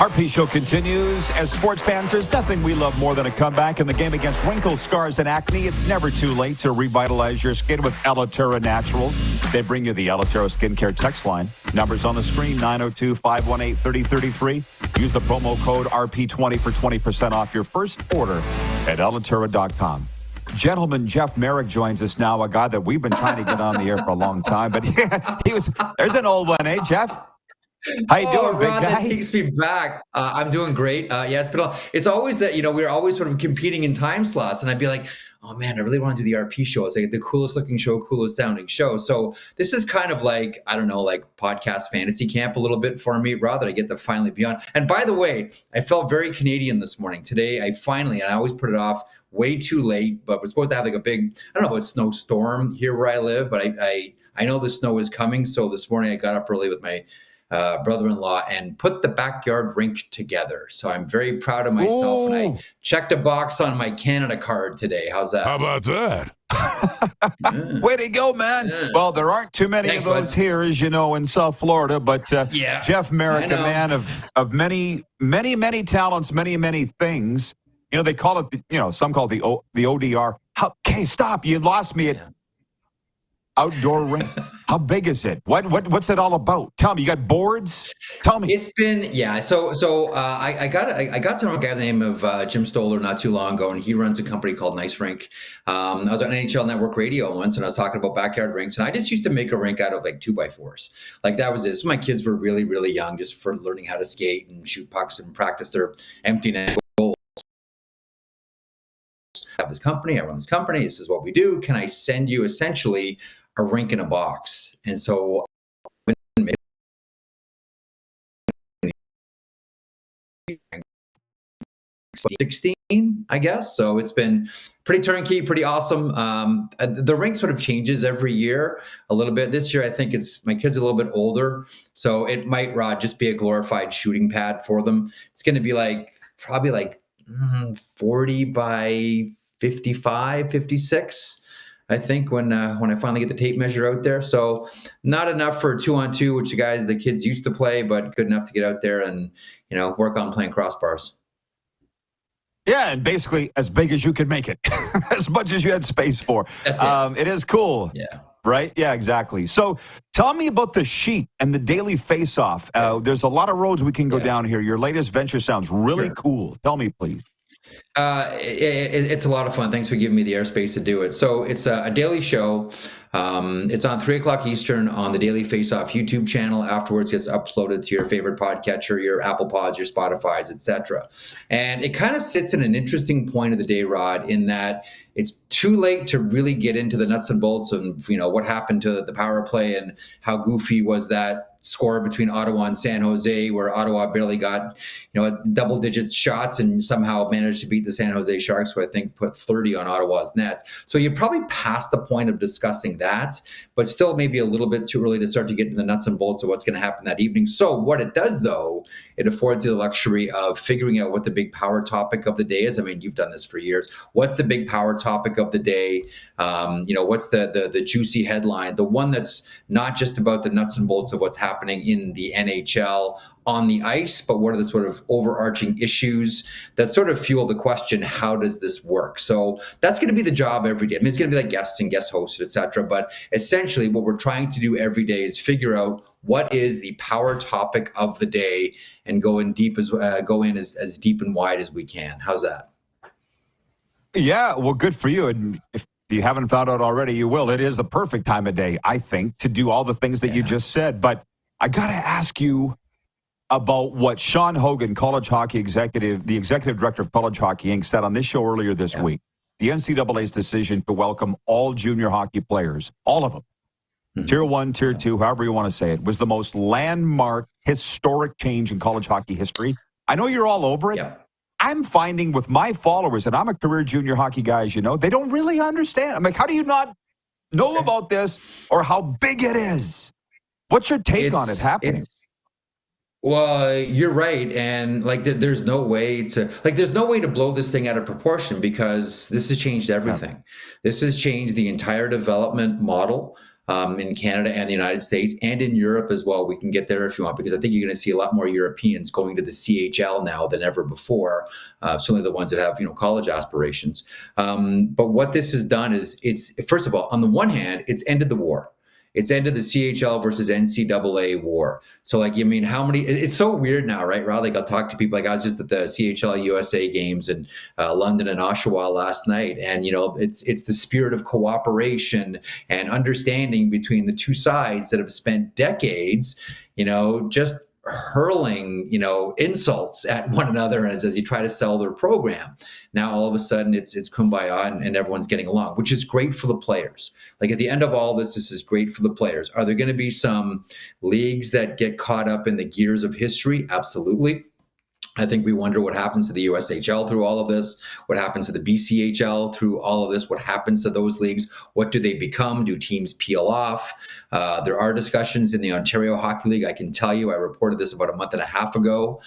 Our P-Show continues. As sports fans, there's nothing we love more than a comeback in the game against wrinkles, scars, and acne. It's never too late to revitalize your skin with Alitura Naturals. They bring you the Alitura Skincare text line. Numbers on the screen, 902-518-3033. Use the promo code RP20 for 20% off your first order at Alitura.com. Gentleman Jeff Marek joins us now, a guy that we've been trying to get on the air for a long time. But there's an old one, eh, Jeff? How you doing, big Rod, guy? that takes me back. I'm doing great. It's always that, we're always sort of competing in time slots. And I'd be like, oh man, I really want to do the RP show. It's like the coolest looking show, coolest sounding show. So this is kind of like, I don't know, like podcast fantasy camp a little bit for me, Rod, that I get to finally be on. And by the way, I felt very Canadian this morning. Today, I always put it off way too late, but we're supposed to have like a big, I don't know, a snowstorm here where I live, but I know the snow is coming. So this morning I got up early with my brother-in-law and put the backyard rink together. So I'm very proud of myself. And I checked a box on my Canada card today. How's that? How about that? Way to go, man. Yeah. Well, there aren't too many Thanks, of those bud. here, as you know, in South Florida. But Jeff Marek, a man of many, many, many talents, many, many things. They call it, some call it the ODR. Okay, stop. You lost me at outdoor rink. How big is it? What's it all about? Tell me. You got boards? Tell me. It's been, So I got to know a guy by the name of Jim Stoller not too long ago, and he runs a company called Nice Rink. I was on NHL Network Radio once, and I was talking about backyard rinks, and I just used to make a rink out of like 2x4s. Like that was it. So my kids were really, really young, just for learning how to skate and shoot pucks and practice their empty net goals. I have this company. I run this company. This is what we do. Can I send you essentially a rink in a box? And so 16, I guess. So it's been pretty turnkey, pretty awesome. The rink sort of changes every year a little bit. This year, I think my kids are a little bit older. So it might, Rod, just be a glorified shooting pad for them. It's going to be probably 40 by 55, 56. I think when I finally get the tape measure out there. So not enough for 2-on-2, which the kids used to play, but good enough to get out there and, work on playing crossbars. Yeah, and basically as big as you could make it, as much as you had space for. That's it. It is cool. Yeah. Right? Yeah, exactly. So tell me about the sheet and the daily face-off. There's a lot of roads we can go down here. Your latest venture sounds really cool. Tell me, please. It's a lot of fun. Thanks for giving me the airspace to do it. So it's a daily show. It's on 3:00 Eastern on the Daily Faceoff YouTube channel. Afterwards, gets uploaded to your favorite podcatcher, your Apple Pods, your Spotifys, etc. And it kind of sits in an interesting point of the day, Rod, in that it's too late to really get into the nuts and bolts of what happened to the power play and how goofy was that score between Ottawa and San Jose, where Ottawa barely got double-digit shots and somehow managed to beat the San Jose Sharks, who I think put 30 on Ottawa's net. So you're probably past the point of discussing that, but still maybe a little bit too early to start to get into the nuts and bolts of what's going to happen that evening. So what it does, though, it affords you the luxury of figuring out what the big power topic of the day is. I mean, you've done this for years. What's the big power topic of the day? What's the juicy headline, the one that's not just about the nuts and bolts of what's happening in the NHL on the ice, but what are the sort of overarching issues that sort of fuel the question, how does this work? So that's going to be the job every day. I mean, it's going to be like guests and guest hosts, et cetera. But essentially what we're trying to do every day is figure out what is the power topic of the day and go in as deep and wide as we can. How's that? Yeah, well, good for you. And if you haven't found out already, you will. It is the perfect time of day, I think, to do all the things that you just said. But I got to ask you about what Sean Hogan, college hockey executive, the executive director of College Hockey Inc., said on this show earlier this week. The NCAA's decision to welcome all junior hockey players, all of them, Tier 1, Tier 2, however you want to say it, was the most landmark, historic change in college hockey history. I know you're all over it. Yep. I'm finding with my followers, and I'm a career junior hockey guy, as you know, they don't really understand. I'm like, how do you not know about this or how big it is? What's your take on it happening? Well, you're right. And there's no way to blow this thing out of proportion because this has changed everything. This has changed the entire development model in Canada and the United States, and in Europe as well. We can get there if you want, because I think you're going to see a lot more Europeans going to the CHL now than ever before. Certainly the ones that have college aspirations. But what this has done is, it's, first of all, on the one hand, it's ended the war. It's ended the CHL versus NCAA war. So, like, how many? It's so weird now, right, Rod? Like, I'll talk to people. Like, I was just at the CHL USA games in London and Oshawa last night, and it's the spirit of cooperation and understanding between the two sides that have spent decades, just hurling, insults at one another as you try to sell their program. Now, all of a sudden, it's kumbaya and everyone's getting along, which is great for the players. Like, at the end of all this is great for the players. Are there going to be some leagues that get caught up in the gears of history? Absolutely. I think we wonder what happens to the USHL through all of this, what happens to the BCHL through all of this, what happens to those leagues, what do they become, do teams peel off? There are discussions in the Ontario Hockey League. I can tell you, I reported this about a month and a half ago.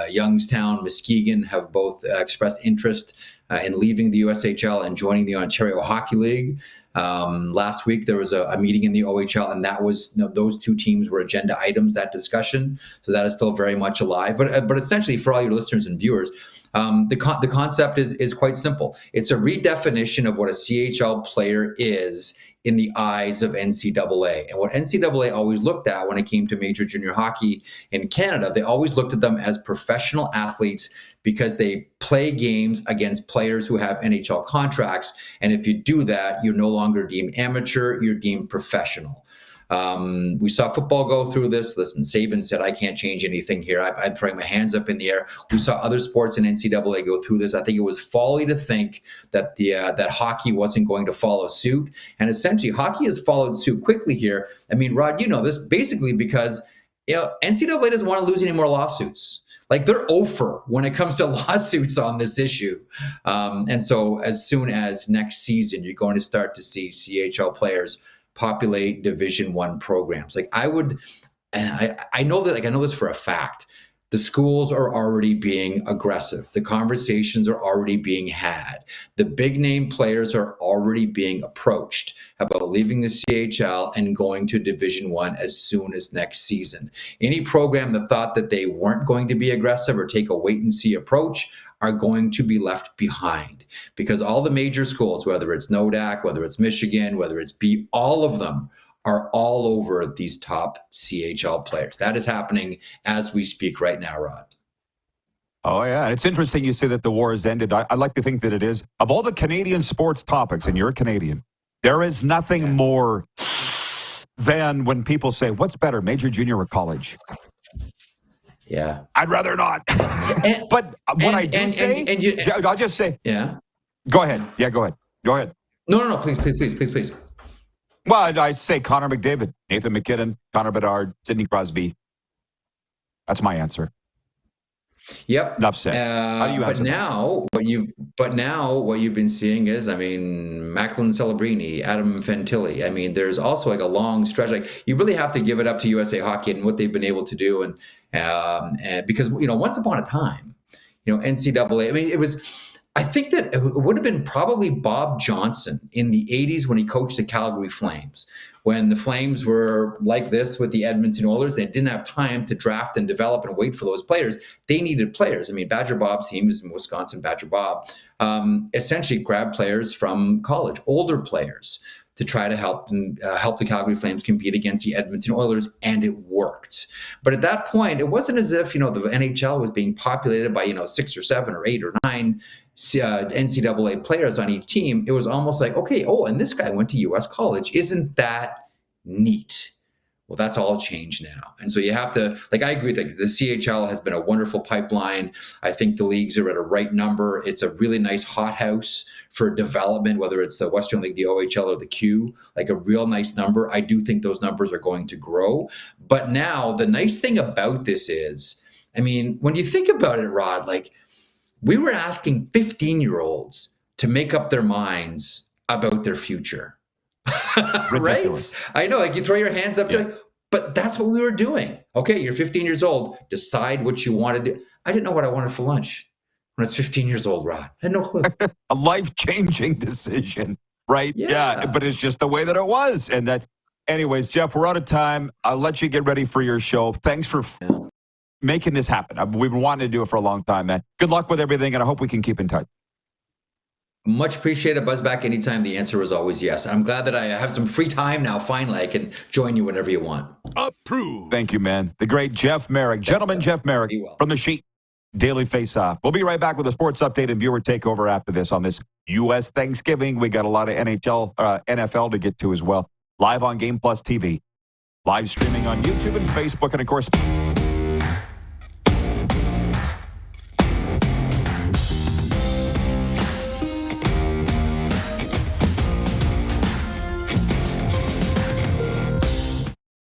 Youngstown, Muskegon have both expressed interest in leaving the USHL and joining the Ontario Hockey League. Last week, there was a meeting in the OHL, and that was those two teams were agenda items, that discussion. So that is still very much alive. But essentially, for all your listeners and viewers, the concept is quite simple. It's a redefinition of what a CHL player is in the eyes of NCAA. And what NCAA always looked at when it came to major junior hockey in Canada, they always looked at them as professional athletes because they play games against players who have NHL contracts. And if you do that, you're no longer deemed amateur, you're deemed professional. We saw football go through this. Listen, Saban said, I can't change anything here. I'm throwing my hands up in the air. We saw other sports in NCAA go through this. I think it was folly to think that that hockey wasn't going to follow suit. And essentially, hockey has followed suit quickly here. I mean, Rod, you know this, basically because NCAA doesn't want to lose any more lawsuits. Like, they're over when it comes to lawsuits on this issue. And so as soon as next season, you're going to start to see CHL players populate Division I programs. Like, I would, and I know that, like, I know this for a fact. The schools are already being aggressive. The conversations are already being had. The big name players are already being approached about leaving the CHL and going to Division I as soon as next season. Any program that thought that they weren't going to be aggressive or take a wait and see approach are going to be left behind, because all the major schools, whether it's NODAC, whether it's Michigan, whether it's B, all of them are all over these top CHL players. That is happening as we speak right now, Rod. Oh, yeah. And it's interesting you say that the war has ended. I like to think that it is. Of all the Canadian sports topics, and you're a Canadian, there is nothing more than when people say, what's better, major, junior, or college? Yeah. I'd rather not. But what I do say, I'll just say. Yeah. Go ahead. Yeah, go ahead. Go ahead. No. Please. Well, I say Connor McDavid, Nathan McKinnon, Connor Bedard, Sidney Crosby. That's my answer. Yep. Enough said. How do you answer now what you've been seeing is, Macklin Celebrini, Adam Fantilli. There's also like a long stretch. Like, you really have to give it up to USA Hockey and what they've been able to do. And because, once upon a time, NCAA, it was, I think that it would have been probably Bob Johnson in the 80s when he coached the Calgary Flames. When the Flames were like this with the Edmonton Oilers, they didn't have time to draft and develop and wait for those players. They needed players. Badger Bob's team is in Wisconsin. Badger Bob essentially grabbed players from college, older players, to try to help the Calgary Flames compete against the Edmonton Oilers, and it worked. But at that point, it wasn't as if the NHL was being populated by 6 or 7 or 8 or 9 NCAA players on each team. It was almost like, okay, and this guy went to US college. Isn't that neat? Well, that's all changed now. And so you have to, I agree that the CHL has been a wonderful pipeline. I think the leagues are at a right number. It's a really nice hothouse for development, whether it's the Western League, the OHL, or the Q, like a real nice number. I do think those numbers are going to grow. But now the nice thing about this is, when you think about it, Rod, we were asking 15-year-olds to make up their minds about their future. Right? I know, you throw your hands up, but that's what we were doing. Okay, you're 15 years old. Decide what you want to do. I didn't know what I wanted for lunch when I was 15 years old, Rod. I had no clue. A life-changing decision. right? Yeah. But it's just the way that it was. And that, anyways, Jeff, we're out of time. I'll let you get ready for your show. Thanks for making this happen. We've been wanting to do it for a long time, man. Good luck with everything, and I hope we can keep in touch. Much appreciated. Buzz back anytime. The answer was always yes. I'm glad that I have some free time now. Finally, I can join you whenever you want. Approved. Thank you, man. The great Jeff Marek. Gentleman Jeff Marek from the Sheet. Daily Faceoff. We'll be right back with a sports update and viewer takeover after this on this U.S. Thanksgiving. We got a lot of NFL to get to as well. Live on Game Plus TV. Live streaming on YouTube and Facebook. And, of course,